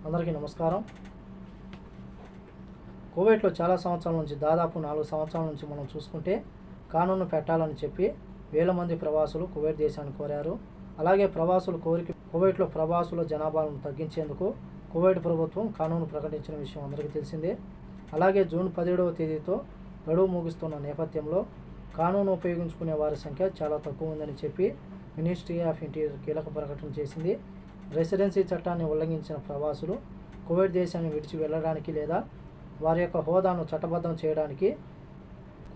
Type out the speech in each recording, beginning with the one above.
అందరికీ నమస్కారం. కువైట్లో చాలా సంవత్సరాల నుంచి, దాదాపు 4 సంవత్సరాల నుంచి మనం చూసుకుంటే కానూను పెట్టాలని చెప్పి వేల మంది ప్రవాసులు కువైట్ దేశాన్ని కోరారు. అలాగే ప్రవాసుల కోరిక కువైట్లో ప్రవాసుల జనాభాను తగ్గించేందుకు కువైట్ ప్రభుత్వం కానూను ప్రకటించిన విషయం అందరికీ తెలిసిందే. అలాగే జూన్ 17వ తేదీతో గడువు ముగుస్తున్న నేపథ్యంలో కానూను ఉపయోగించుకునే వారి సంఖ్య చాలా తక్కువ ఉందని చెప్పి మినిస్ట్రీ ఆఫ్ ఇంటీరియర్ కీలక ప్రకటన చేసింది. రెసిడెన్సీ చట్టాన్ని ఉల్లంఘించిన ప్రవాసులు కువైట్ దేశాన్ని విడిచి వెళ్ళడానికి లేదా వారి యొక్క హోదాను చట్టబద్ధం చేయడానికి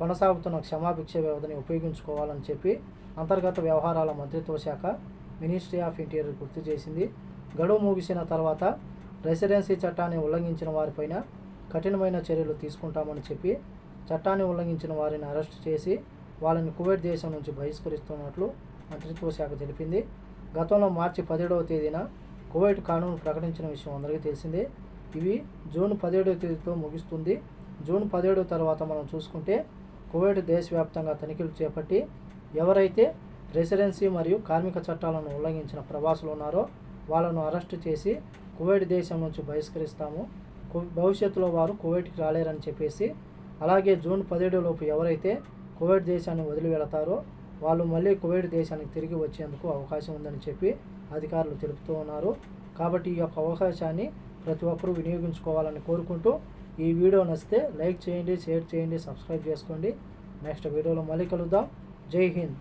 కొనసాగుతున్న క్షమాభిక్ష వ్యవధిని ఉపయోగించుకోవాలని చెప్పి అంతర్గత వ్యవహారాల మంత్రిత్వ శాఖ మినిస్ట్రీ ఆఫ్ ఇంటీరియర్ గుర్తు చేసింది. గడువు ముగిసిన తర్వాత రెసిడెన్సీ చట్టాన్ని ఉల్లంఘించిన వారిపైన కఠినమైన చర్యలు తీసుకుంటామని చెప్పి చట్టాన్ని ఉల్లంఘించిన వారిని అరెస్టు చేసి వాళ్ళని కువైట్ దేశం నుంచి బహిష్కరిస్తున్నట్లు మంత్రిత్వ శాఖ తెలిపింది. గతంలో మార్చి 17వ తేదీన కువైట్ కానూను ప్రకటించిన విషయం అందరికీ తెలిసిందే. ఇవి జూన్ 17వ తేదీతో ముగుస్తుంది. జూన్ 17 తర్వాత మనం చూసుకుంటే కువైట్ దేశవ్యాప్తంగా తనిఖీలు చేపట్టి ఎవరైతే రెసిడెన్సీ మరియు కార్మిక చట్టాలను ఉల్లంఘించిన ప్రవాసులు ఉన్నారో వాళ్ళను అరెస్టు చేసి కువైట్ దేశం నుంచి బహిష్కరిస్తాము. భవిష్యత్తులో వారు కువైట్కి రాలేరని చెప్పేసి, అలాగే జూన్ 17 లోపు ఎవరైతే కువైట్ దేశాన్ని వదిలి వెళతారో వాళ్ళు మళ్ళీ కువైట్ దేశానికి తిరిగి వచ్చేందుకు అవకాశం ఉందని చెప్పి అధికారులు తెలుపుతూ ఉన్నారు. కాబట్టి ఈ యొక్క అవకాశాన్ని ప్రతి ఒక్కరూ వినియోగించుకోవాలని కోరుకుంటూ, ఈ వీడియో నచ్చితే లైక్ చేయండి, షేర్ చేయండి, సబ్స్క్రైబ్ చేసుకోండి. నెక్స్ట్ వీడియోలో మళ్ళీ కలుద్దాం. జై హింద్.